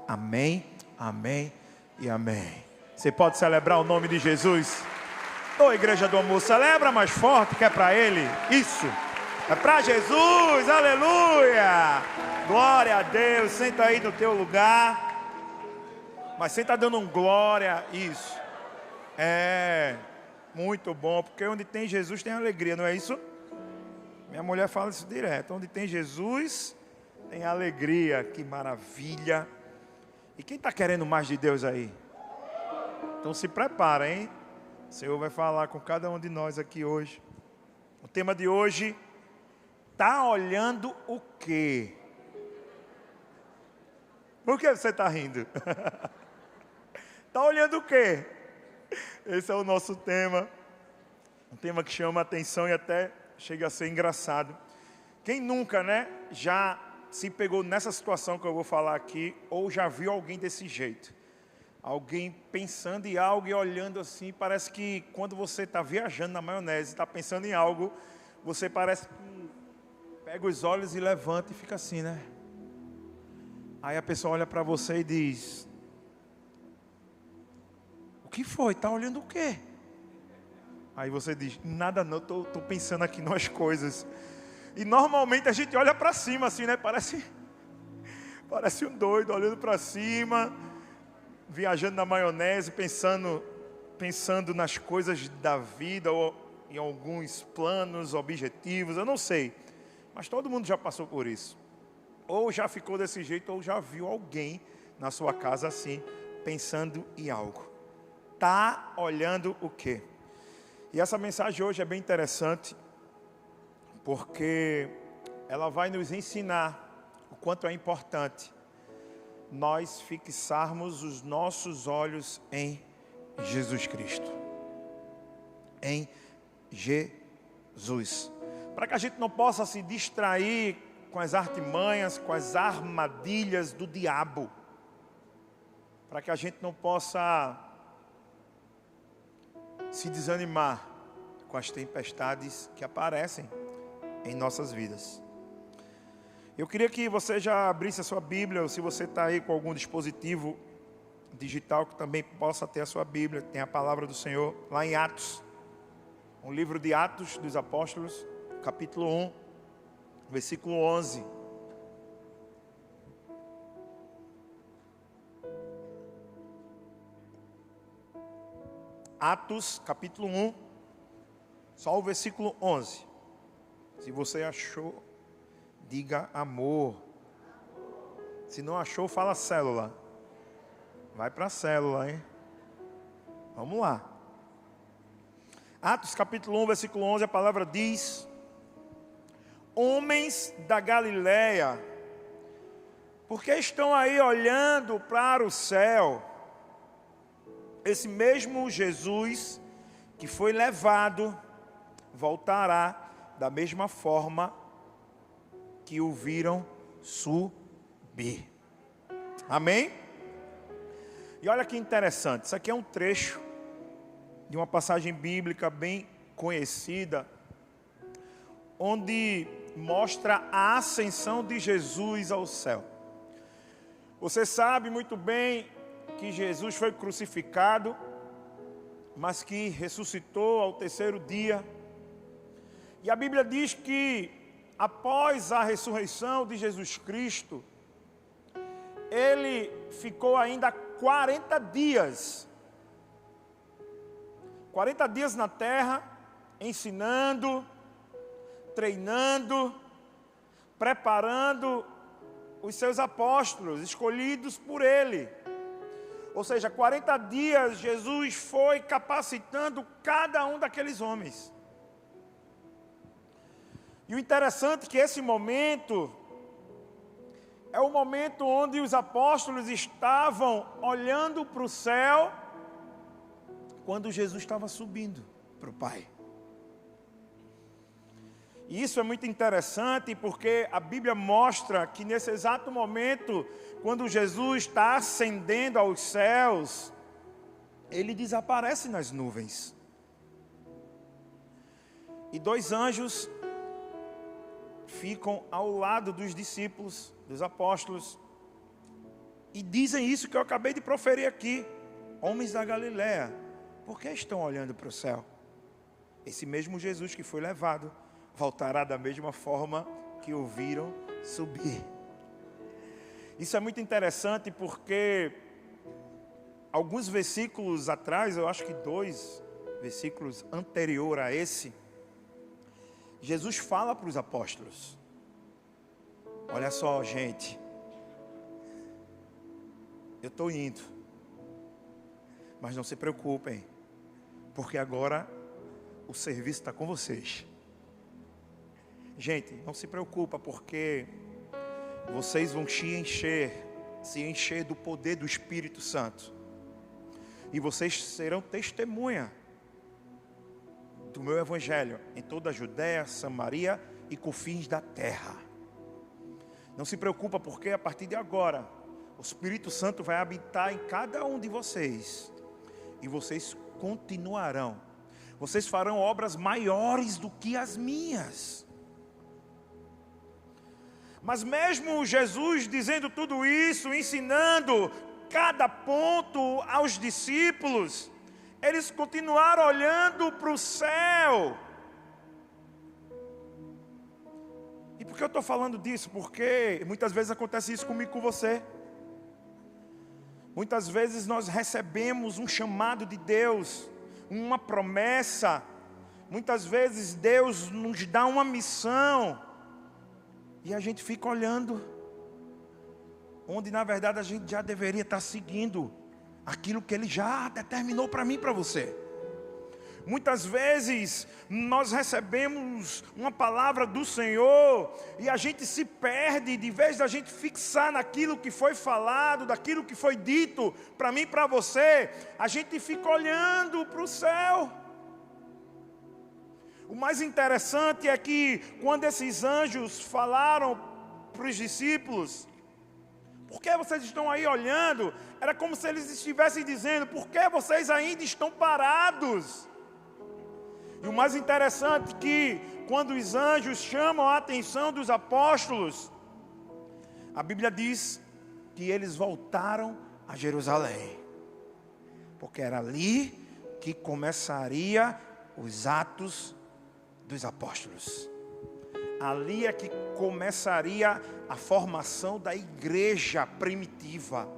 Amém, amém e amém. Você pode celebrar o nome de Jesus? Ô, Igreja do Amor, celebra mais forte, que é para Ele. Isso, é para Jesus, aleluia. Glória a Deus, senta aí no teu lugar. Mas senta dando um glória, isso. É, muito bom, porque onde tem Jesus tem alegria, não é isso? Minha mulher fala isso direto, onde tem Jesus tem alegria, que maravilha. E quem está querendo mais de Deus aí? Então se prepara, hein? O Senhor vai falar com cada um de nós aqui hoje. O tema de hoje, tá olhando o quê? Por que você está rindo? Tá olhando o quê? Esse é o nosso tema. Um tema que chama a atenção e até chega a ser engraçado. Quem nunca, né, já se pegou nessa situação que eu vou falar aqui, ou já viu alguém desse jeito? Alguém pensando em algo e olhando assim, parece que quando você está viajando na maionese, está pensando em algo, você parece que pega os olhos e levanta e fica assim, né? Aí a pessoa olha para você e diz: o que foi? Está olhando o quê? Aí você diz: nada não, estou pensando aqui nas coisas. E normalmente a gente olha para cima assim, né? Parece um doido olhando para cima, viajando na maionese, pensando nas coisas da vida, ou em alguns planos, objetivos, eu não sei. Mas todo mundo já passou por isso. Ou já ficou desse jeito, ou já viu alguém na sua casa assim, pensando em algo. Tá olhando o quê? E essa mensagem hoje é bem interessante, porque ela vai nos ensinar o quanto é importante nós fixarmos os nossos olhos em Jesus Cristo. Em Jesus. Para que a gente não possa se distrair com as artimanhas, com as armadilhas do diabo. Para que a gente não possa se desanimar com as tempestades que aparecem em nossas vidas. Eu queria que você já abrisse a sua Bíblia, ou se você está aí com algum dispositivo digital que também possa ter a sua Bíblia, tem a palavra do Senhor lá em Atos, um livro de Atos dos Apóstolos, capítulo 1, versículo 11. Atos, capítulo 1, só o versículo 11. Se você achou, diga amor. Se não achou, fala célula. Vai para a célula, hein? Vamos lá. Atos, capítulo 1, versículo 11, a palavra diz: homens da Galileia, por que estão aí olhando para o céu? Esse mesmo Jesus que foi levado, voltará da mesma forma que o viram subir. Amém? E olha que interessante, isso aqui é um trecho de uma passagem bíblica bem conhecida, onde mostra a ascensão de Jesus ao céu. Você sabe muito bem que Jesus foi crucificado, mas que ressuscitou ao terceiro dia. E a Bíblia diz que após a ressurreição de Jesus Cristo, ele ficou ainda 40 dias na terra, ensinando, treinando, preparando os seus apóstolos, escolhidos por ele. Ou seja, 40 dias Jesus foi capacitando cada um daqueles homens. E o interessante é que esse momento é o momento onde os apóstolos estavam olhando para o céu, quando Jesus estava subindo para o Pai. E isso é muito interessante, porque a Bíblia mostra que nesse exato momento, quando Jesus está ascendendo aos céus, ele desaparece nas nuvens. E dois anjos ficam ao lado dos discípulos, dos apóstolos, E dizem isso que eu acabei de proferir aqui. Homens da Galileia, por que estão olhando para o céu? Esse mesmo Jesus que foi levado voltará da mesma forma que o viram subir. Isso é muito interessante porque alguns versículos atrás, eu acho que 2 versículos anterior a esse, Jesus fala para os apóstolos: olha só, gente, eu estou indo, mas não se preocupem, porque agora o serviço está com vocês. Gente, não se preocupa, porque vocês vão se encher do poder do Espírito Santo. E vocês serão testemunha do meu evangelho em toda a Judéia, Samaria e confins da terra. Não se preocupa, porque a partir de agora o Espírito Santo vai habitar em cada um de vocês. E vocês continuarão. Vocês farão obras maiores do que as minhas. Mas mesmo Jesus dizendo tudo isso, ensinando cada ponto aos discípulos, eles continuaram olhando para o céu. E por que eu estou falando disso? Porque muitas vezes acontece isso comigo e com você. Muitas vezes nós recebemos um chamado de Deus, uma promessa. Muitas vezes Deus nos dá uma missão e a gente fica olhando, onde na verdade a gente já deveria estar seguindo aquilo que Ele já determinou para mim e para você. Muitas vezes nós recebemos uma palavra do Senhor e a gente se perde, de vez da gente fixar naquilo que foi falado, daquilo que foi dito para mim e para você, a gente fica olhando para o céu. O mais interessante é que quando esses anjos falaram para os discípulos: por que vocês estão aí olhando? Era como se eles estivessem dizendo: por que vocês ainda estão parados? E o mais interessante é que quando os anjos chamam a atenção dos apóstolos, a Bíblia diz que eles voltaram a Jerusalém, porque era ali que começaria os atos dos apóstolos. Ali é que começaria a formação da igreja primitiva.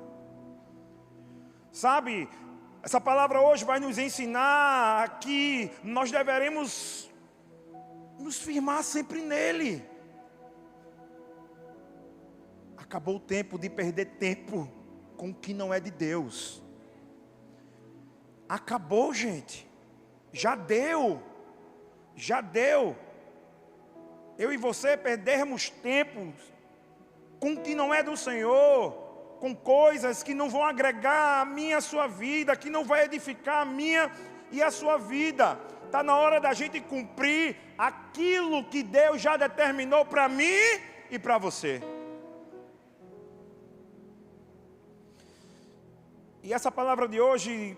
Sabe, essa palavra hoje vai nos ensinar que nós deveremos nos firmar sempre nele. Acabou o tempo de perder tempo com o que não é de Deus. Acabou, gente. Já deu. Já deu. Eu e você perdermos tempo com o que não é do Senhor, com coisas que não vão agregar a minha e a sua vida, que não vai edificar a minha e a sua vida. Está na hora da gente cumprir aquilo que Deus já determinou para mim e para você. E essa palavra de hoje,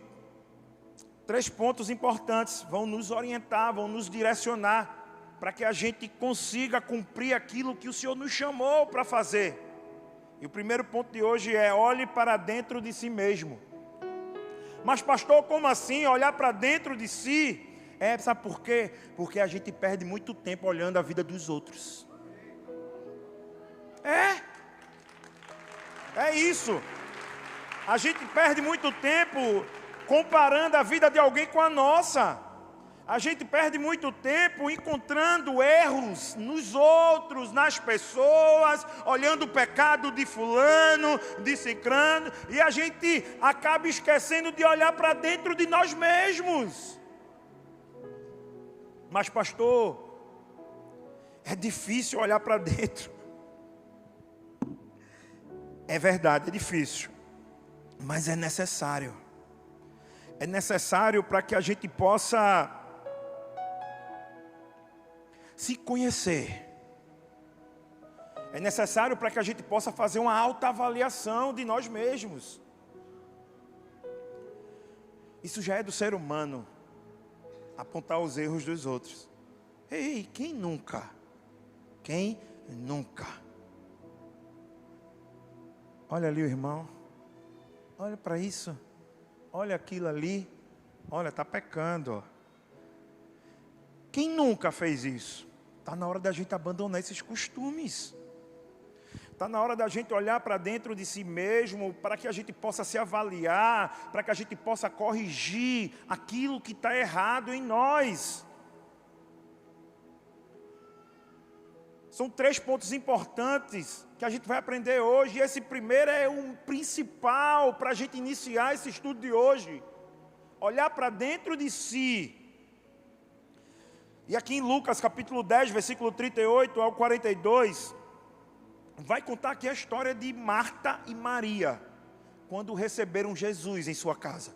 3 pontos importantes vão nos orientar, vão nos direcionar, para que a gente consiga cumprir aquilo que o Senhor nos chamou para fazer. E o primeiro ponto de hoje é: olhe para dentro de si mesmo. Mas pastor, como assim? Olhar para dentro de si? Sabe por quê? Porque a gente perde muito tempo olhando a vida dos outros. É isso. A gente perde muito tempo comparando a vida de alguém com a nossa. A gente perde muito tempo encontrando erros nos outros, nas pessoas, olhando o pecado de fulano, de cicrano, e a gente acaba esquecendo de olhar para dentro de nós mesmos. Mas pastor, é difícil olhar para dentro. É verdade, é difícil, mas é necessário. É necessário para que a gente possa se conhecer. É necessário para que a gente possa fazer uma autoavaliação de nós mesmos. Isso já é do ser humano, apontar os erros dos outros. Ei, quem nunca? Quem nunca? Olha ali o irmão, Olha para isso. Olha aquilo ali. Olha, está pecando. Ó. Quem nunca fez isso? Está na hora da gente abandonar esses costumes. Está na hora da gente olhar para dentro de si mesmo, para que a gente possa se avaliar, para que a gente possa corrigir aquilo que está errado em nós. São 3 pontos importantes que a gente vai aprender hoje. E esse primeiro é o principal para a gente iniciar esse estudo de hoje. Olhar para dentro de si. E aqui em Lucas capítulo 10, versículo 38 ao 42, vai contar aqui a história de Marta e Maria, quando receberam Jesus em sua casa.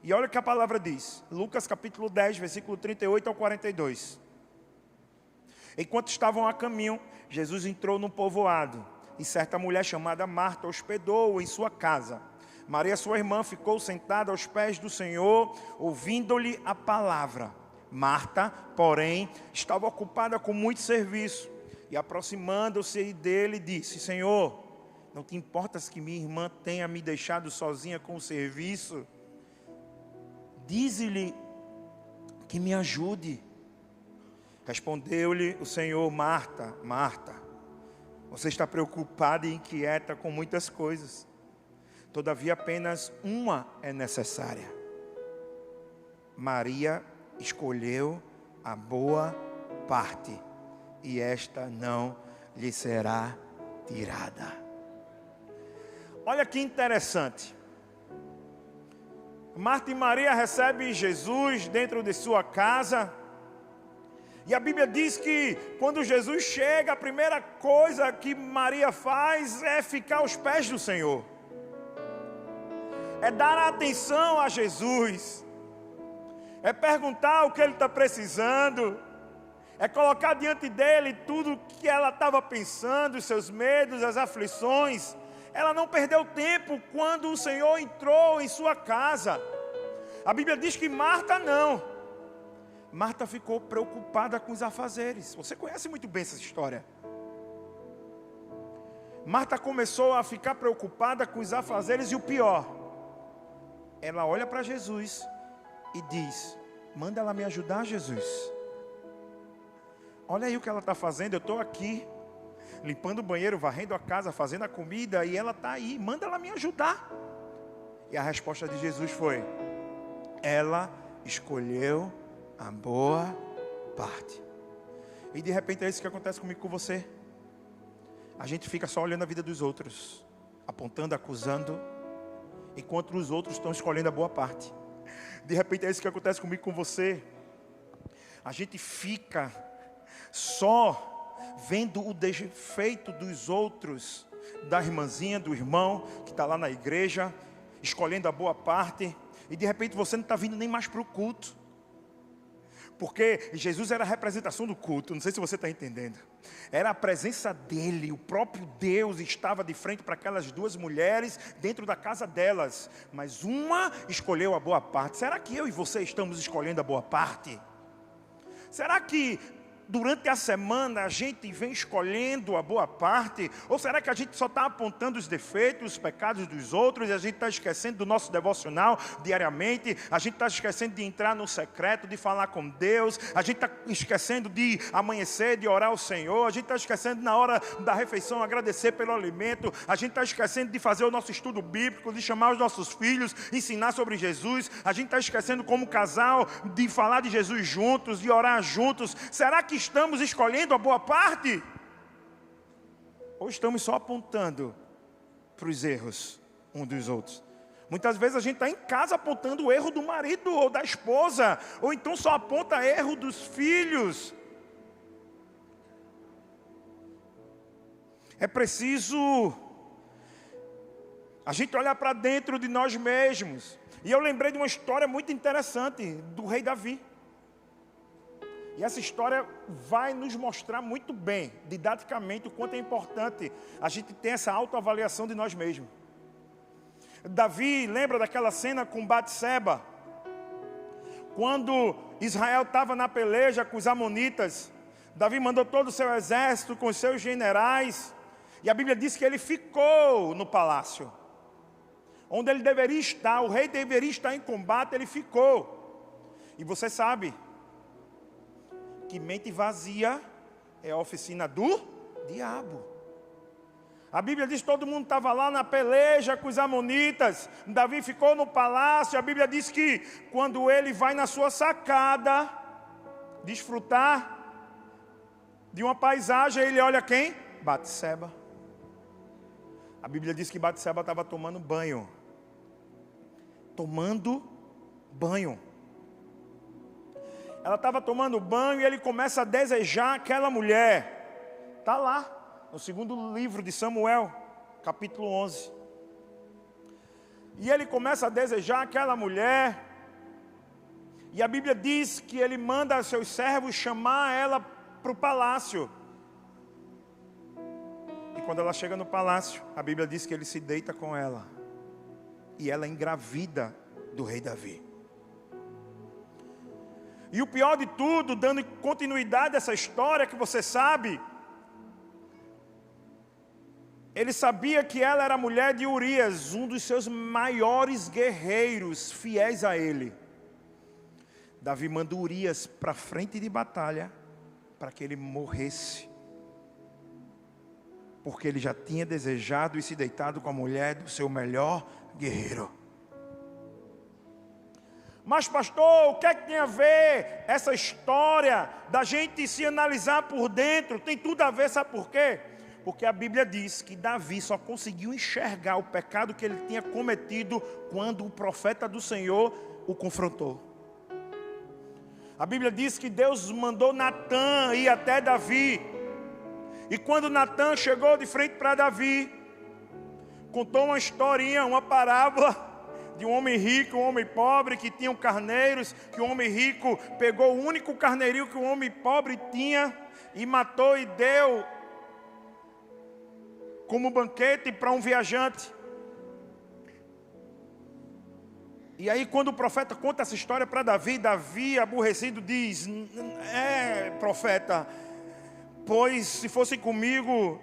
E olha o que a palavra diz. Lucas capítulo 10, versículo 38 ao 42. Enquanto estavam a caminho, Jesus entrou num povoado, e certa mulher chamada Marta hospedou-o em sua casa. Maria, sua irmã, ficou sentada aos pés do Senhor, ouvindo-lhe a palavra. Marta, porém, estava ocupada com muito serviço, e aproximando-se dele, disse: Senhor, não te importas que minha irmã tenha me deixado sozinha com o serviço? Dize-lhe que me ajude. Respondeu-lhe o Senhor: Marta, Marta, você está preocupada e inquieta com muitas coisas. Todavia apenas uma é necessária. Maria escolheu a boa parte, e esta não lhe será tirada. Olha que interessante. Marta e Maria recebem Jesus dentro de sua casa. E a Bíblia diz que quando Jesus chega, a primeira coisa que Maria faz é ficar aos pés do Senhor. É dar atenção a Jesus. É perguntar o que ele está precisando. É colocar diante dele tudo o que ela estava pensando, os seus medos, as aflições. Ela não perdeu tempo quando o Senhor entrou em sua casa. A Bíblia diz que Marta não. Marta ficou preocupada com os afazeres. Você conhece muito bem essa história. Marta começou a ficar preocupada com os afazeres e o pior. Ela olha para Jesus e diz: manda ela me ajudar, Jesus. Olha aí o que ela está fazendo. Eu estou aqui, limpando o banheiro, varrendo a casa, fazendo a comida, e ela está aí. Manda ela me ajudar. E a resposta de Jesus foi: ela escolheu a boa parte. E de repente é isso que acontece comigo, com você. A gente fica só olhando a vida dos outros, apontando, acusando, enquanto os outros estão escolhendo a boa parte. De repente é isso que acontece comigo, com você. A gente fica só vendo o defeito dos outros, da irmãzinha, do irmão que está lá na igreja, escolhendo a boa parte, e de repente você não está vindo nem mais para o culto. Porque Jesus era a representação do culto, não sei se você está entendendo. Era a presença dele, o próprio Deus estava de frente para aquelas duas mulheres dentro da casa delas. Mas uma escolheu a boa parte. Será que eu e você estamos escolhendo a boa parte? Será que durante a semana a gente vem escolhendo a boa parte? Ou será que a gente só está apontando os defeitos, os pecados dos outros, e a gente está esquecendo do nosso devocional diariamente? A gente está esquecendo de entrar no secreto, de falar com Deus? A gente está esquecendo de amanhecer, de orar ao Senhor? A gente está esquecendo na hora da refeição agradecer pelo alimento? A gente está esquecendo de fazer o nosso estudo bíblico, de chamar os nossos filhos, ensinar sobre Jesus? A gente está esquecendo como casal de falar de Jesus juntos, de orar juntos? Será que estamos escolhendo a boa parte? Ou estamos só apontando para os erros uns dos outros? Muitas vezes a gente está em casa apontando o erro do marido ou da esposa, ou então só aponta erro dos filhos. É preciso a gente olhar para dentro de nós mesmos. E eu lembrei de uma história muito interessante do rei Davi. E essa história vai nos mostrar muito bem, didaticamente, o quanto é importante a gente ter essa autoavaliação de nós mesmos. Davi, lembra daquela cena com Batseba? Quando Israel estava na peleja com os amonitas, Davi mandou todo o seu exército com os seus generais, e a Bíblia diz que ele ficou no palácio. onde ele deveria estar, o rei deveria estar em combate, ele ficou. E você sabe que mente vazia é a oficina do diabo. A Bíblia diz que todo mundo estava lá na peleja com os amonitas. Davi ficou no palácio. A Bíblia diz que quando ele vai na sua sacada desfrutar de uma paisagem, ele olha quem? Batseba. A Bíblia diz que Batseba estava tomando banho. Tomando banho. Ela estava tomando banho e ele começa a desejar aquela mulher. Está lá. No segundo livro de Samuel, capítulo 11. E ele começa a desejar aquela mulher. E a Bíblia diz que ele manda seus servos chamar ela para o palácio. E quando ela chega no palácio, a Bíblia diz que ele se deita com ela. E ela é engravida do rei Davi. E o pior de tudo, dando continuidade a essa história que você sabe, ele sabia que ela era a mulher de Urias, um dos seus maiores guerreiros, fiéis a ele. Davi mandou Urias para a frente de batalha, para que ele morresse. Porque ele já tinha desejado e se deitado com a mulher do seu melhor guerreiro. Mas pastor, o que é que tem a ver essa história da gente se analisar por dentro? Tem tudo a ver, sabe por quê? Porque a Bíblia diz que Davi só conseguiu enxergar o pecado que ele tinha cometido quando o profeta do Senhor o confrontou. A Bíblia diz que Deus mandou Natã ir até Davi. E quando Natã chegou de frente para Davi, contou uma historinha, uma parábola de um homem rico e um homem pobre que tinham carneiros, que o homem rico pegou o único carneirinho que o homem pobre tinha e matou e deu como banquete para um viajante. E aí quando o profeta conta essa história para Davi, Davi aborrecido diz: profeta, pois se fosse comigo,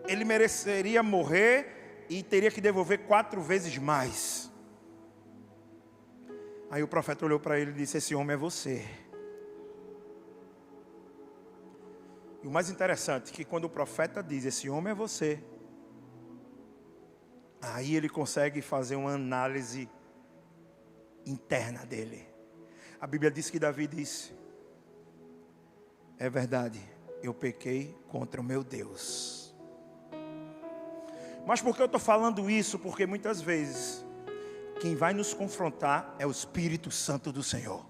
ele mereceria morrer e teria que devolver 4 vezes mais. Aí o profeta olhou para ele e disse: esse homem é você. E o mais interessante é que quando o profeta diz: esse homem é você, aí ele consegue fazer uma análise interna dele. A Bíblia diz que Davi disse: é verdade, eu pequei contra o meu Deus. Mas por que eu estou falando isso? Porque muitas vezes quem vai nos confrontar é o Espírito Santo do Senhor.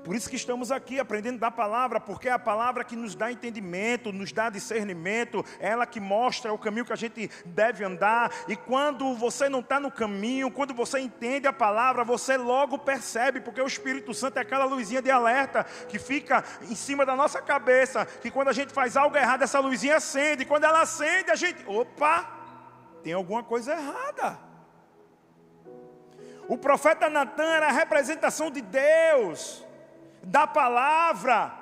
Por isso que estamos aqui aprendendo da palavra, porque é a palavra que nos dá entendimento, nos dá discernimento, é ela que mostra o caminho que a gente deve andar. E quando você não está no caminho, quando você entende a palavra, você logo percebe, porque o Espírito Santo é aquela luzinha de alerta que fica em cima da nossa cabeça, que quando a gente faz algo errado, essa luzinha acende, e quando ela acende, a gente, tem alguma coisa errada. O profeta Natã era a representação de Deus, da palavra.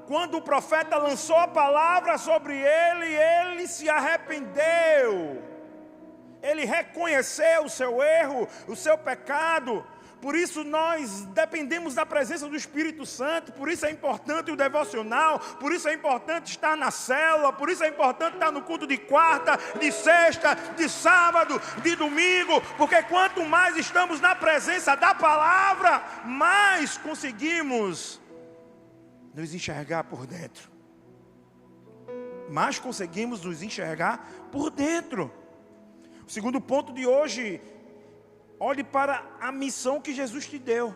Quando o profeta lançou a palavra sobre ele, ele se arrependeu. Ele reconheceu o seu erro, o seu pecado. Por isso nós dependemos da presença do Espírito Santo. Por isso é importante o devocional. Por isso é importante estar na célula. Por isso é importante estar no culto de quarta, de sexta, de sábado, de domingo. Porque quanto mais estamos na presença da palavra, mais conseguimos nos enxergar por dentro. Mais conseguimos nos enxergar por dentro. O segundo ponto de hoje: olhe para a missão que Jesus te deu.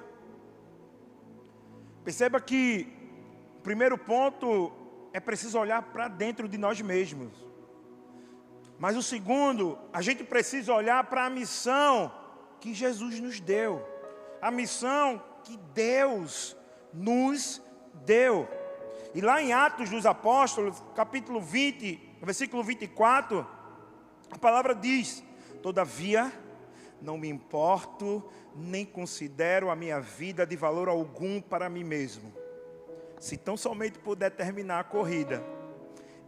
Perceba que o primeiro ponto é preciso olhar para dentro de nós mesmos. Mas o segundo, a gente precisa olhar para a missão que Jesus nos deu. A missão que Deus nos deu. E lá em Atos dos Apóstolos, capítulo 20, versículo 24, a palavra diz: todavia, não me importo, nem considero a minha vida de valor algum para mim mesmo, se tão somente puder terminar a corrida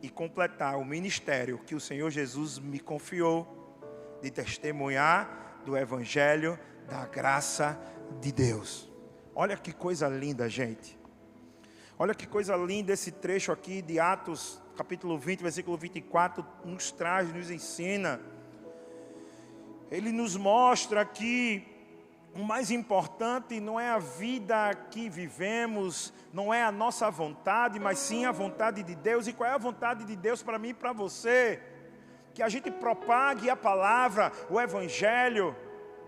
e completar o ministério que o Senhor Jesus me confiou de testemunhar do Evangelho da graça de Deus. Olha que coisa linda, gente. Olha que coisa linda esse trecho aqui de Atos, capítulo 20, versículo 24, nos traz, nos ensina. Ele nos mostra que o mais importante não é a vida que vivemos, não é a nossa vontade, mas sim a vontade de Deus. E qual é a vontade de Deus para mim e para você? Que a gente propague a palavra, o Evangelho,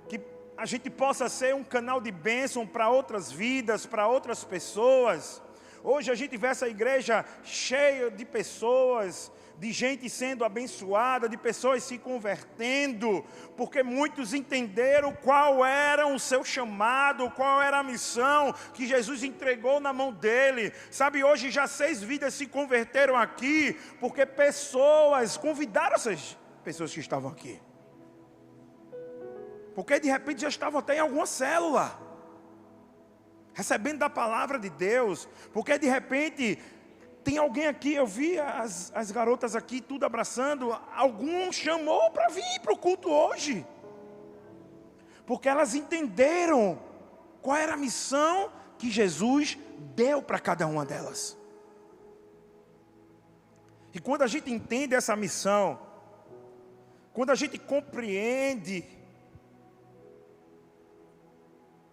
que a gente possa ser um canal de bênção para outras vidas, para outras pessoas. Hoje a gente vê essa igreja cheia de pessoas, de gente sendo abençoada, de pessoas se convertendo, porque muitos entenderam qual era o seu chamado, qual era a missão que Jesus entregou na mão dele. Sabe, hoje já 6 vidas se converteram aqui, porque pessoas convidaram essas pessoas que estavam aqui. Porque de repente já estavam até em alguma célula, recebendo da palavra de Deus, porque de repente tem alguém aqui, eu vi as garotas aqui tudo abraçando, algum chamou para vir para o culto hoje, porque elas entenderam qual era a missão que Jesus deu para cada uma delas. E quando a gente entende essa missão, quando a gente compreende,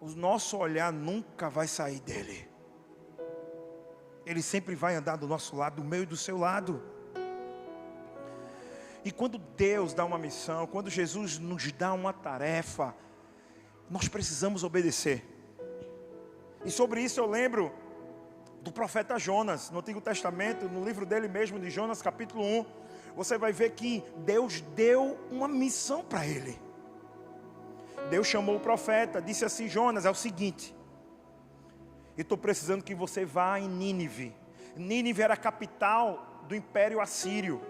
o nosso olhar nunca vai sair dele. Ele sempre vai andar do nosso lado, do meu e do seu lado. E quando Deus dá uma missão, quando Jesus nos dá uma tarefa, nós precisamos obedecer. E sobre isso eu lembro do profeta Jonas, no Antigo Testamento, no livro dele mesmo, de Jonas capítulo 1. Você vai ver que Deus deu uma missão para ele. Deus chamou o profeta, disse assim: Jonas, é o seguinte, eu estou precisando que você vá em Nínive. Nínive era a capital do Império Assírio.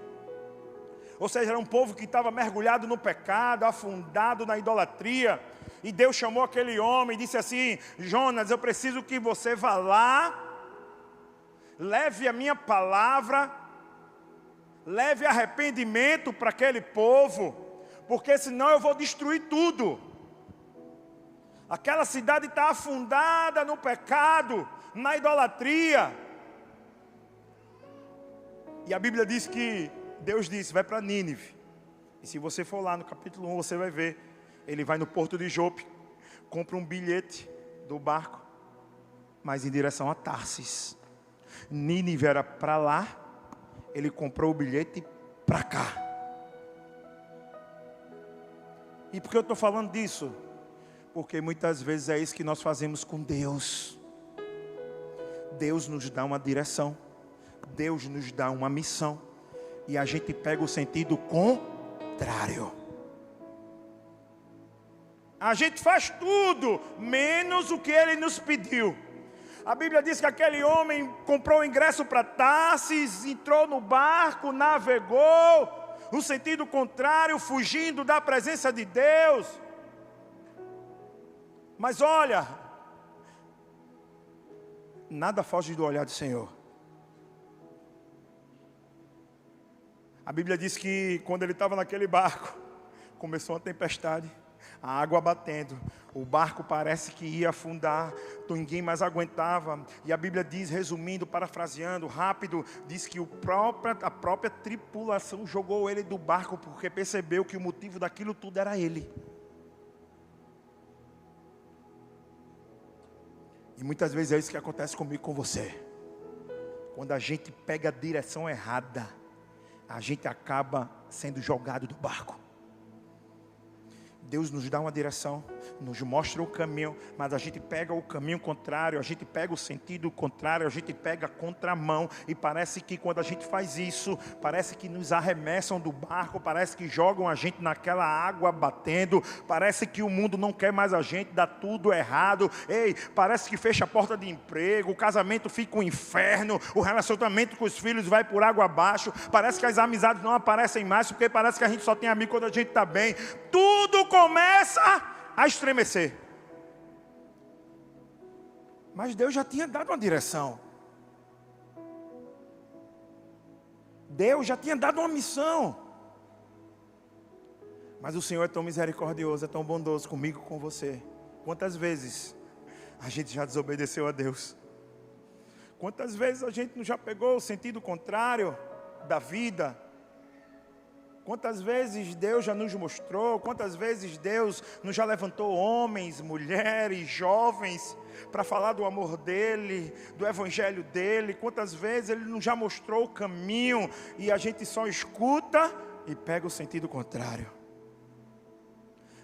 Ou seja, era um povo que estava mergulhado no pecado, afundado na idolatria. E Deus chamou aquele homem e disse assim: Jonas, eu preciso que você vá lá, leve a minha palavra, leve arrependimento para aquele povo, porque senão eu vou destruir tudo. Aquela cidade está afundada no pecado, na idolatria. E a Bíblia diz que Deus disse: vai para Nínive. E se você for lá no capítulo 1, você vai ver. Ele vai no porto de Jope, compra um bilhete do barco, mas em direção a Tarsis. Nínive era para lá, ele comprou o bilhete para cá. E por que eu estou falando disso? Porque muitas vezes é isso que nós fazemos com Deus. Deus nos dá uma direção, Deus nos dá uma missão, e a gente pega o sentido contrário. A gente faz tudo, menos o que Ele nos pediu. A Bíblia diz que aquele homem comprou o ingresso para Tarsis, entrou no barco, navegou, no sentido contrário, fugindo da presença de Deus. Mas olha, nada foge do olhar do Senhor. A Bíblia diz que quando ele estava naquele barco, começou uma tempestade, a água batendo, o barco parece que ia afundar, ninguém mais aguentava. E a Bíblia diz, resumindo, parafraseando rápido, diz que a própria tripulação jogou ele do barco, porque percebeu que o motivo daquilo tudo era ele. E muitas vezes é isso que acontece comigo, com você. Quando a gente pega a direção errada, a gente acaba sendo jogado do barco. Deus nos dá uma direção, nos mostra o caminho, mas a gente pega o caminho contrário, a gente pega o sentido contrário, a gente pega a contramão, e parece que quando a gente faz isso, parece que nos arremessam do barco, parece que jogam a gente naquela água batendo, parece que o mundo não quer mais a gente, dá tudo errado, parece que fecha a porta de emprego, o casamento fica um inferno, o relacionamento com os filhos vai por água abaixo, parece que as amizades não aparecem mais, porque parece que a gente só tem amigo quando a gente está bem, tudo começa a estremecer. Mas Deus já tinha dado uma direção. Deus já tinha dado uma missão. Mas o Senhor é tão misericordioso, é tão bondoso comigo, com você. Quantas vezes a gente já desobedeceu a Deus? Quantas vezes a gente não já pegou o sentido contrário da vida? Quantas vezes Deus já nos mostrou? Quantas vezes Deus nos já levantou homens, mulheres, jovens para falar do amor dEle, do evangelho dEle? Quantas vezes Ele nos já mostrou o caminho e a gente só escuta e pega o sentido contrário?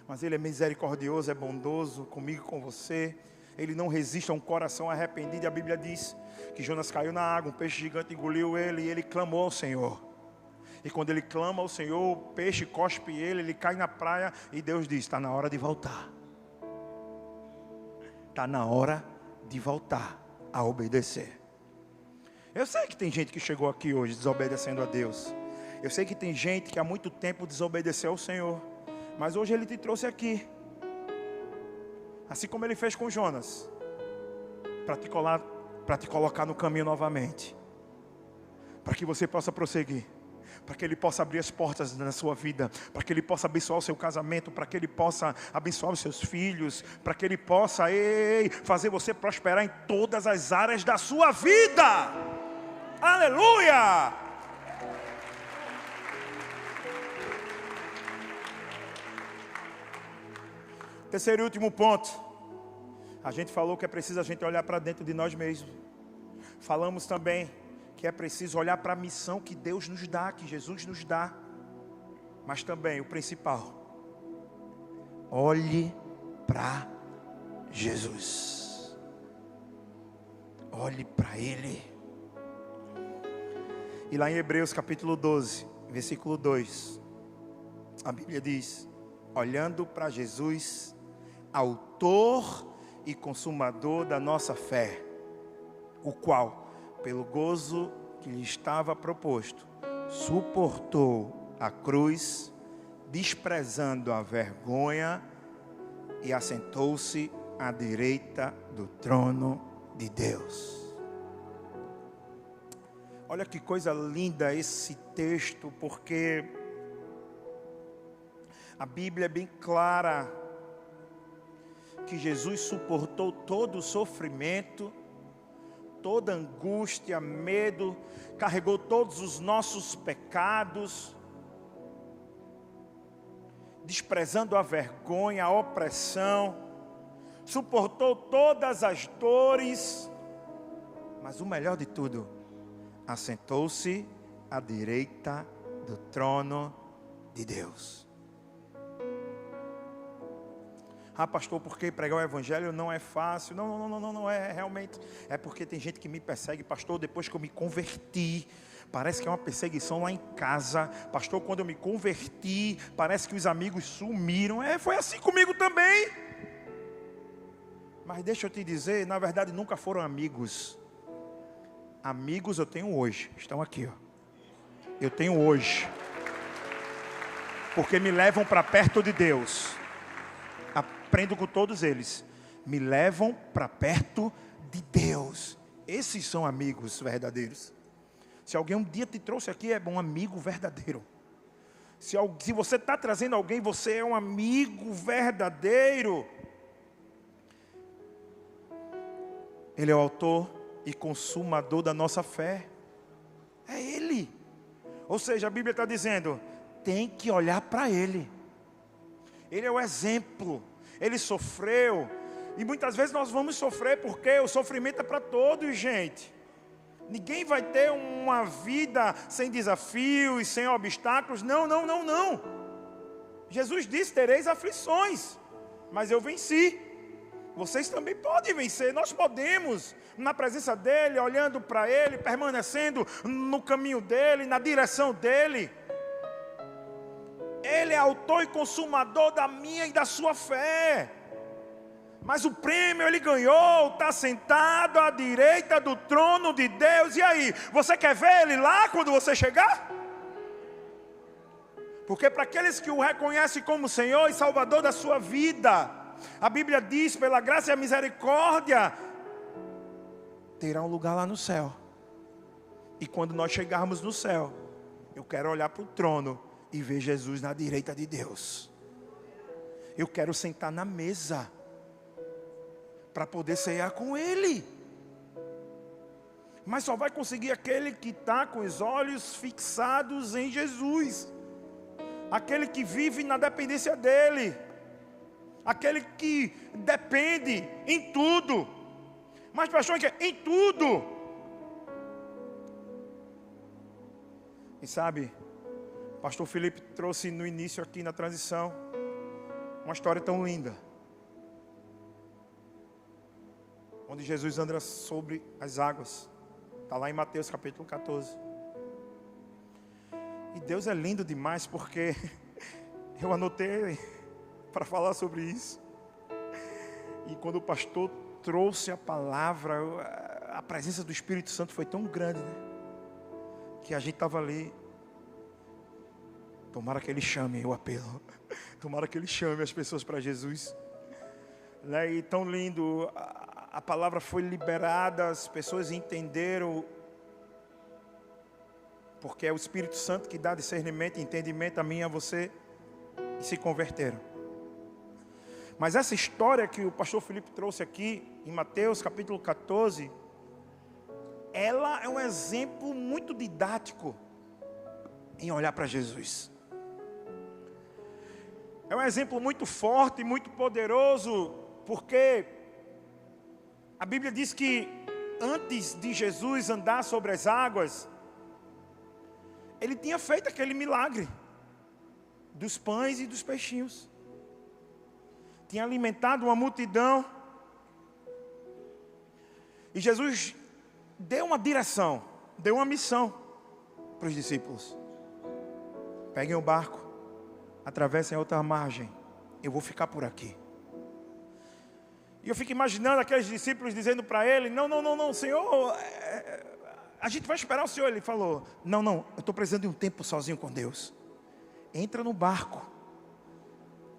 Mas Ele é misericordioso, é bondoso comigo e com você. Ele não resiste a um coração arrependido. E a Bíblia diz que Jonas caiu na água, um peixe gigante engoliu ele e ele clamou ao Senhor. E quando ele clama ao Senhor, o peixe cospe ele, ele cai na praia e Deus diz: está na hora de voltar. Está na hora de voltar a obedecer. Eu sei que tem gente que chegou aqui hoje desobedecendo a Deus. Eu sei que tem gente que há muito tempo desobedeceu ao Senhor. Mas hoje Ele te trouxe aqui, assim como Ele fez com Jonas, para te colocar no caminho novamente, para que você possa prosseguir, para que Ele possa abrir as portas na sua vida, para que Ele possa abençoar o seu casamento, para que Ele possa abençoar os seus filhos, para que Ele possa fazer você prosperar em todas as áreas da sua vida. Aleluia! Terceiro e último ponto. A gente falou que é preciso a gente olhar para dentro de nós mesmos. Falamos também que é preciso olhar para a missão que Deus nos dá, que Jesus nos dá. Mas também, o principal, olhe para Jesus. Olhe para Ele. E lá em Hebreus capítulo 12, versículo 2, a Bíblia diz: olhando para Jesus, autor e consumador da nossa fé, o qual, pelo gozo que lhe estava proposto, suportou a cruz, desprezando a vergonha, e assentou-se à direita do trono de Deus. Olha que coisa linda esse texto, porque a Bíblia é bem clara que Jesus suportou todo o sofrimento, toda angústia, medo, carregou todos os nossos pecados, desprezando a vergonha, a opressão, suportou todas as dores, mas o melhor de tudo, assentou-se à direita do trono de Deus. Ah, pastor, porque pregar o evangelho não é fácil? Não é realmente. É porque tem gente que me persegue, pastor, depois que eu me converti. Parece que é uma perseguição lá em casa. Pastor, quando eu me converti, parece que os amigos sumiram. Foi assim comigo também. Mas deixa eu te dizer, na verdade nunca foram amigos. Amigos eu tenho hoje, estão aqui, ó. Eu tenho hoje. Porque me levam para perto de Deus. Aprendo com todos eles. Me levam para perto de Deus. Esses são amigos verdadeiros. Se alguém um dia te trouxe aqui, é um amigo verdadeiro. Se você está trazendo alguém, você é um amigo verdadeiro. Ele é o autor e consumador da nossa fé. É Ele. Ou seja, a Bíblia está dizendo, tem que olhar para Ele. Ele é o exemplo. Ele sofreu. E muitas vezes nós vamos sofrer, porque o sofrimento é para todos, gente. Ninguém vai ter uma vida sem desafios, sem obstáculos. Não. Jesus disse, tereis aflições, mas eu venci. Vocês também podem vencer. Nós podemos, na presença dEle, olhando para Ele, permanecendo no caminho dEle, na direção dEle. Ele é autor e consumador da minha e da sua fé. Mas o prêmio Ele ganhou, está sentado à direita do trono de Deus. E aí, você quer ver Ele lá quando você chegar? Porque para aqueles que o reconhecem como Senhor e Salvador da sua vida, a Bíblia diz, pela graça e a misericórdia, terá um lugar lá no céu. E quando nós chegarmos no céu, eu quero olhar para o trono e ver Jesus na direita de Deus. Eu quero sentar na mesa para poder ceiar com Ele. Mas só vai conseguir aquele que está com os olhos fixados em Jesus. Aquele que vive na dependência dEle. Aquele que depende em tudo. Mas pastor, em tudo. E sabe, pastor Felipe trouxe no início aqui na transição uma história tão linda, onde Jesus anda sobre as águas. Está lá em Mateus capítulo 14. E Deus é lindo demais, porque eu anotei para falar sobre isso. E quando o pastor trouxe a palavra, a presença do Espírito Santo foi tão grande, né? Que a gente estava ali. Tomara que Ele chame o apelo. Tomara que Ele chame as pessoas para Jesus. Né? E tão lindo, a palavra foi liberada, as pessoas entenderam. Porque é o Espírito Santo que dá discernimento e entendimento a mim e a você. E se converteram. Mas essa história que o pastor Felipe trouxe aqui, em Mateus capítulo 14, ela é um exemplo muito didático em olhar para Jesus. É um exemplo muito forte, muito poderoso, porque a Bíblia diz que antes de Jesus andar sobre as águas, Ele tinha feito aquele milagre dos pães e dos peixinhos. Tinha alimentado uma multidão. E Jesus deu uma direção, deu uma missão para os discípulos. Peguem o barco, atravessem a outra margem, eu vou ficar por aqui. E eu fico imaginando aqueles discípulos dizendo para Ele: não, Senhor, a gente vai esperar o Senhor. Ele falou: não, eu estou precisando de um tempo sozinho com Deus. Entra no barco,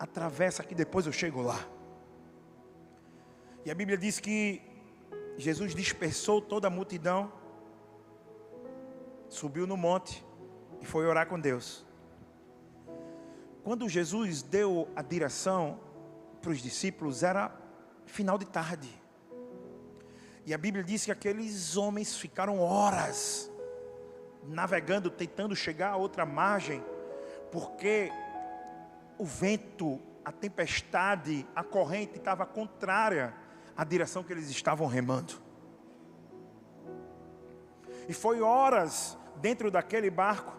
atravessa aqui, depois eu chego lá. E a Bíblia diz que Jesus dispersou toda a multidão, subiu no monte e foi orar com Deus. Quando Jesus deu a direção para os discípulos, era final de tarde. E a Bíblia diz que aqueles homens ficaram horas navegando, tentando chegar a outra margem, porque o vento, a tempestade, a corrente estava contrária à direção que eles estavam remando. E foi horas dentro daquele barco.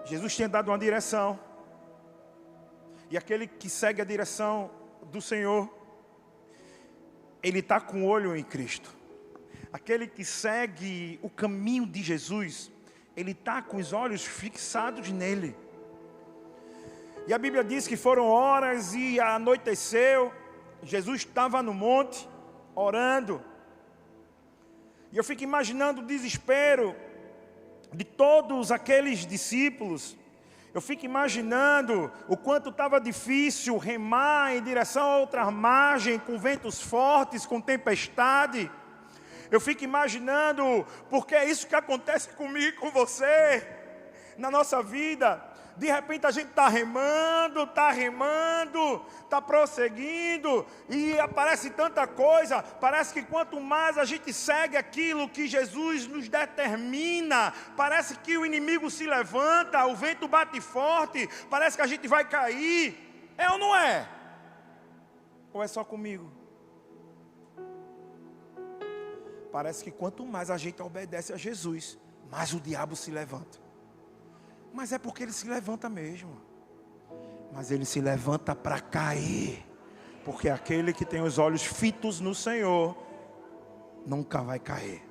Jesus tinha dado uma direção. E aquele que segue a direção do Senhor, ele está com o olho em Cristo. Aquele que segue o caminho de Jesus, ele está com os olhos fixados nele. E a Bíblia diz que foram horas e anoiteceu. Jesus estava no monte, orando. E eu fico imaginando o desespero de todos aqueles discípulos. Eu fico imaginando o quanto estava difícil remar em direção a outra margem, com ventos fortes, com tempestade. Eu fico imaginando, porque é isso que acontece comigo e com você, na nossa vida. De repente a gente está remando, está prosseguindo, e aparece tanta coisa. Parece que quanto mais a gente segue aquilo que Jesus nos determina, parece que o inimigo se levanta, o vento bate forte, parece que a gente vai cair. É ou não é? Ou é só comigo? Parece que quanto mais a gente obedece a Jesus, mais o diabo se levanta. Mas é porque ele se levanta mesmo. Mas ele se levanta para cair. Porque aquele que tem os olhos fitos no Senhor nunca vai cair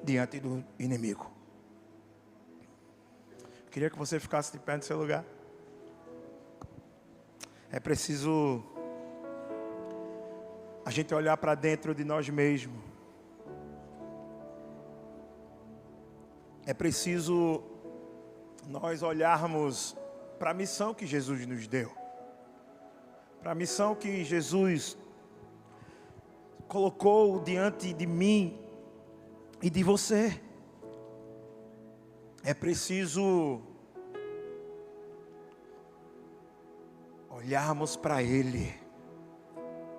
diante do inimigo. Queria que você ficasse de pé no seu lugar. É preciso a gente olhar para dentro de nós mesmos. É preciso nós olharmos para a missão que Jesus nos deu, para a missão que Jesus colocou diante de mim e de você. é preciso olharmos para Ele,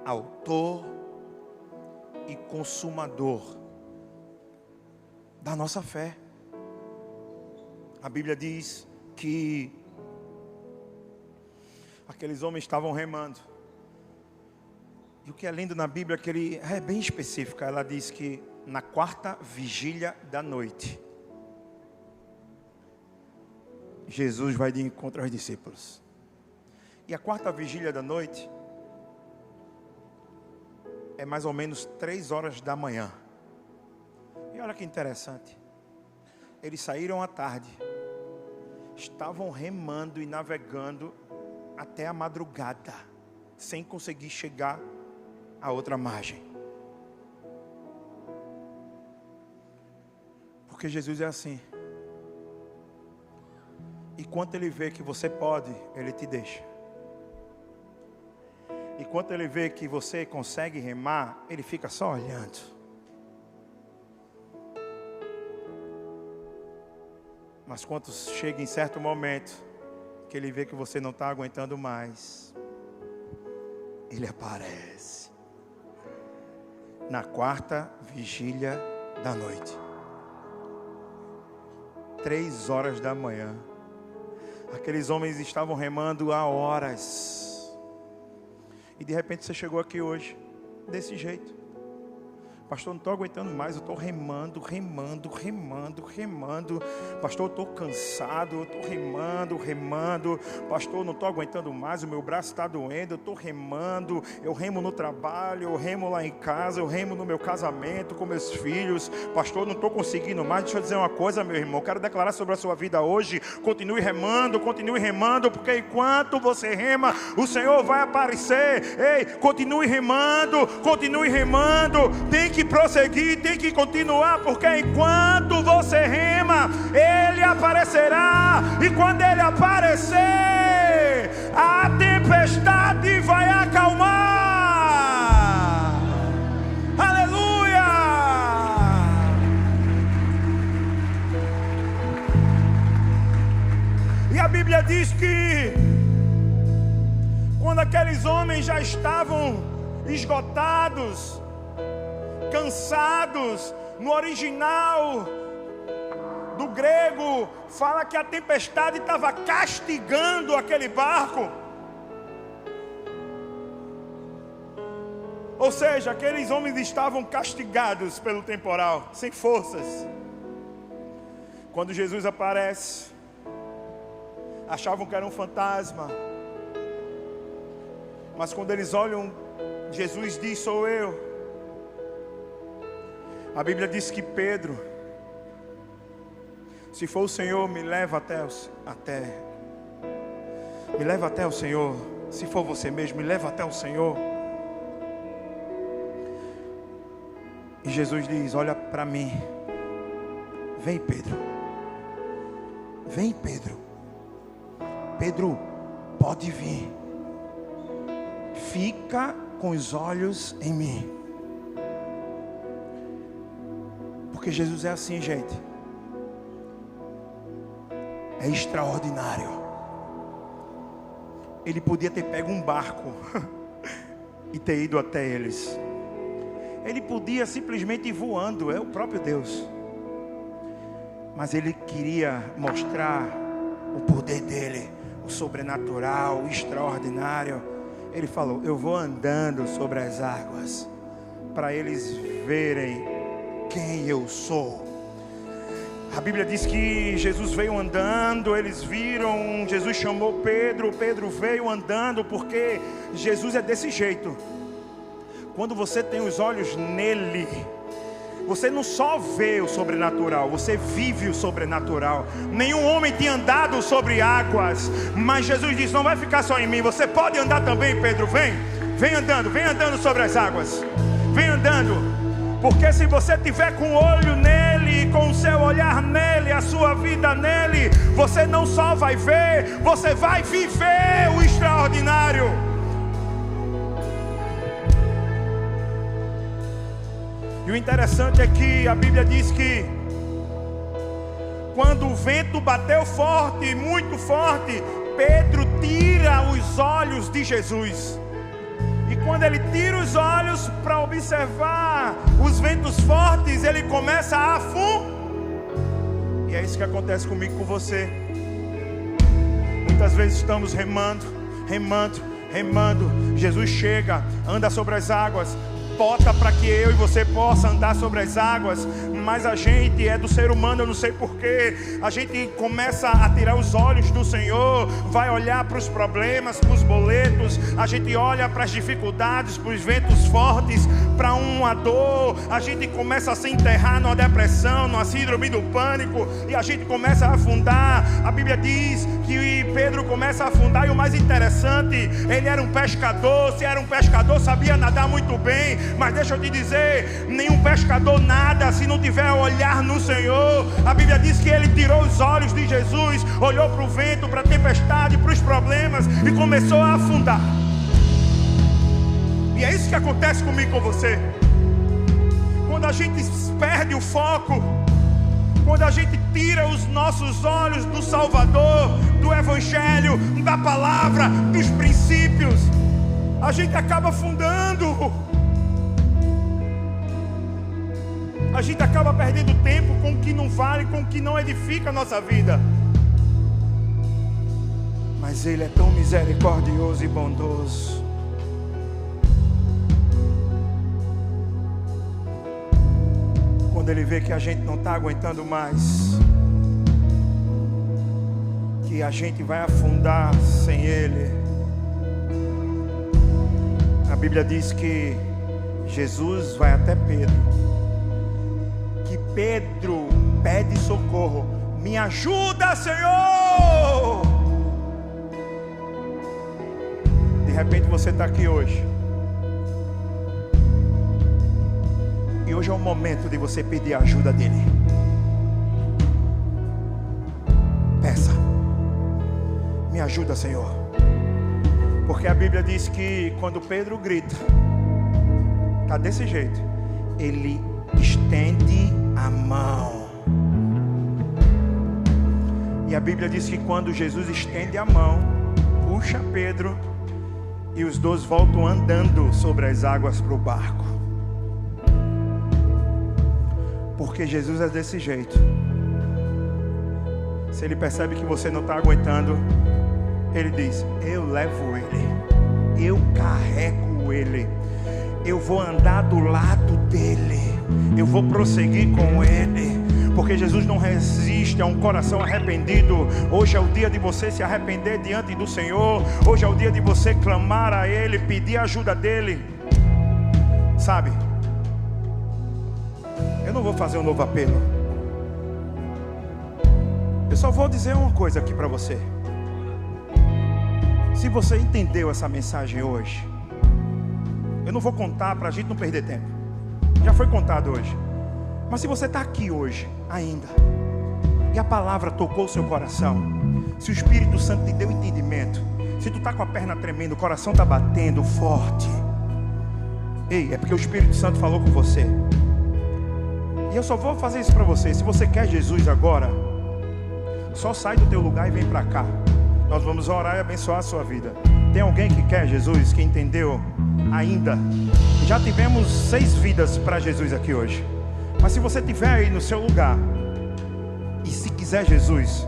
autor e consumador da nossa fé. A Bíblia diz que aqueles homens estavam remando. E o que é lindo na Bíblia é que ele é bem específica. Ela diz que na 4ª vigília da noite, Jesus vai de encontro aos discípulos. E a 4ª vigília da noite é mais ou menos 3 horas da manhã. E olha que interessante. Eles saíram à tarde, estavam remando e navegando até a madrugada, sem conseguir chegar à outra margem. Porque Jesus é assim. E quando Ele vê que você pode, Ele te deixa. E quando Ele vê que você consegue remar, Ele fica só olhando. Mas quando chega em certo momento, que Ele vê que você não está aguentando mais, Ele aparece. Na 4ª vigília da noite. 3 horas da manhã. Aqueles homens estavam remando há horas. E de repente você chegou aqui hoje, desse jeito. Pastor, não estou aguentando mais, eu estou remando. Pastor, eu estou cansado, eu estou remando. Pastor, não estou aguentando mais, o meu braço está doendo, eu estou remando. Eu remo no trabalho, eu remo lá em casa, eu remo no meu casamento, com meus filhos. Pastor, não estou conseguindo mais. Deixa eu dizer uma coisa, meu irmão, eu quero declarar sobre a sua vida hoje. Continue remando, porque enquanto você rema, o Senhor vai aparecer. Ei, continue remando. Tem que prosseguir, tem que continuar, porque enquanto você rema, Ele aparecerá. E quando Ele aparecer, a tempestade vai acalmar. Aleluia! E a Bíblia diz que quando aqueles homens já estavam esgotados, cansados, no original do grego fala que a tempestade estava castigando aquele barco. Ou seja, aqueles homens estavam castigados pelo temporal, sem forças. Quando Jesus aparece, achavam que era um fantasma, mas quando eles olham, Jesus diz: sou eu. A Bíblia diz que Pedro, se for o Senhor, me leva até o Senhor. Se for você mesmo, me leva até o Senhor. E Jesus diz: olha para mim. Vem, Pedro. Pedro, pode vir. Fica com os olhos em mim. Porque Jesus é assim, gente. É extraordinário. Ele podia ter pego um barco e ter ido até eles. Ele podia simplesmente ir voando, é o próprio Deus. Mas Ele queria mostrar o poder dEle, o sobrenatural, o extraordinário. Ele falou: eu vou andando sobre as águas, para eles verem quem eu sou. A Bíblia diz que Jesus veio andando, eles viram, Jesus chamou Pedro, Pedro veio andando, porque Jesus é desse jeito. Quando você tem os olhos nele, você não só vê o sobrenatural, você vive o sobrenatural. Nenhum homem tinha andado sobre águas, mas Jesus disse: não vai ficar só em mim, você pode andar também, Pedro. Vem andando sobre as águas. Vem andando. Porque se você tiver com o olho nele, com o seu olhar nele, a sua vida nele, você não só vai ver, você vai viver o extraordinário. E o interessante é que a Bíblia diz que Quando o vento bateu forte, muito forte, Pedro tira os olhos de Jesus. E quando ele tira os olhos para observar os ventos fortes, ele começa a afundar. E é isso que acontece comigo e com você. Muitas vezes estamos remando. Jesus chega, anda sobre as águas, bota para que eu e você possa andar sobre as águas. Mas a gente é do ser humano, eu não sei porquê. A gente começa a tirar os olhos do Senhor, vai olhar para os problemas, para os boletos. A gente olha para as dificuldades, para os ventos fortes, para uma dor. A gente começa a se enterrar numa depressão, numa síndrome do pânico, e a gente começa a afundar. A Bíblia diz que Pedro começa a afundar, e o mais interessante, ele era um pescador. Se era um pescador, sabia nadar muito bem. Mas deixa eu te dizer, nenhum pescador nada se não tiver olhar no Senhor. A Bíblia diz que ele tirou os olhos de Jesus, olhou para o vento, para a tempestade, para os problemas, e começou a afundar. E é isso que acontece comigo e com você. Quando a gente perde o foco, quando a gente tira os nossos olhos do Salvador, do Evangelho, da palavra, dos princípios, a gente acaba afundando. A gente acaba perdendo tempo com o que não vale, com o que não edifica a nossa vida. Mas Ele é tão misericordioso e bondoso. Quando Ele vê que a gente não está aguentando mais, que a gente vai afundar sem Ele, a Bíblia diz que Jesus vai até Pedro. Pedro pede socorro. Me ajuda, Senhor! De repente você está aqui hoje. E hoje é o momento de você pedir a ajuda dele. Peça. Me ajuda, Senhor. Porque a Bíblia diz que quando Pedro grita, está desse jeito, ele estende a mão. E a Bíblia diz que quando Jesus estende a mão, puxa Pedro, e os dois voltam andando sobre as águas para o barco. Porque Jesus é desse jeito. Se Ele percebe que você não está aguentando, Ele diz: eu levo ele, eu carrego ele, eu vou andar do lado dele, eu vou prosseguir com ele. Porque Jesus não resiste a um coração arrependido. Hoje é o dia de você se arrepender diante do Senhor. Hoje é o dia de você clamar a Ele, pedir a ajuda dEle. Sabe, eu não vou fazer um novo apelo. Eu só vou dizer uma coisa aqui para você. Se você entendeu essa mensagem hoje, eu não vou contar para a gente não perder tempo. Já foi contado hoje. Mas se você está aqui hoje ainda, e a palavra tocou o seu coração, se o Espírito Santo te deu entendimento, se tu está com a perna tremendo, o coração está batendo forte, ei, é porque o Espírito Santo falou com você. E eu só vou fazer isso para você. Se você quer Jesus agora, só sai do teu lugar e vem para cá. Nós vamos orar e abençoar a sua vida. Tem alguém que quer Jesus, que entendeu ainda? Já tivemos 6 vidas para Jesus aqui hoje. Mas se você estiver aí no seu lugar, e se quiser Jesus,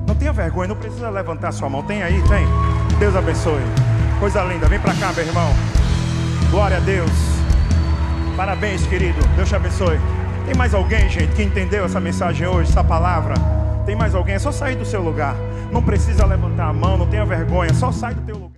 não tenha vergonha, não precisa levantar sua mão. Tem aí? Tem? Deus abençoe. Coisa linda, vem para cá, meu irmão. Glória a Deus. Parabéns, querido, Deus te abençoe. Tem mais alguém, gente, que entendeu essa mensagem hoje, essa palavra? Tem mais alguém? É só sair do seu lugar. Não precisa levantar a mão, não tenha vergonha, só sai do teu lugar.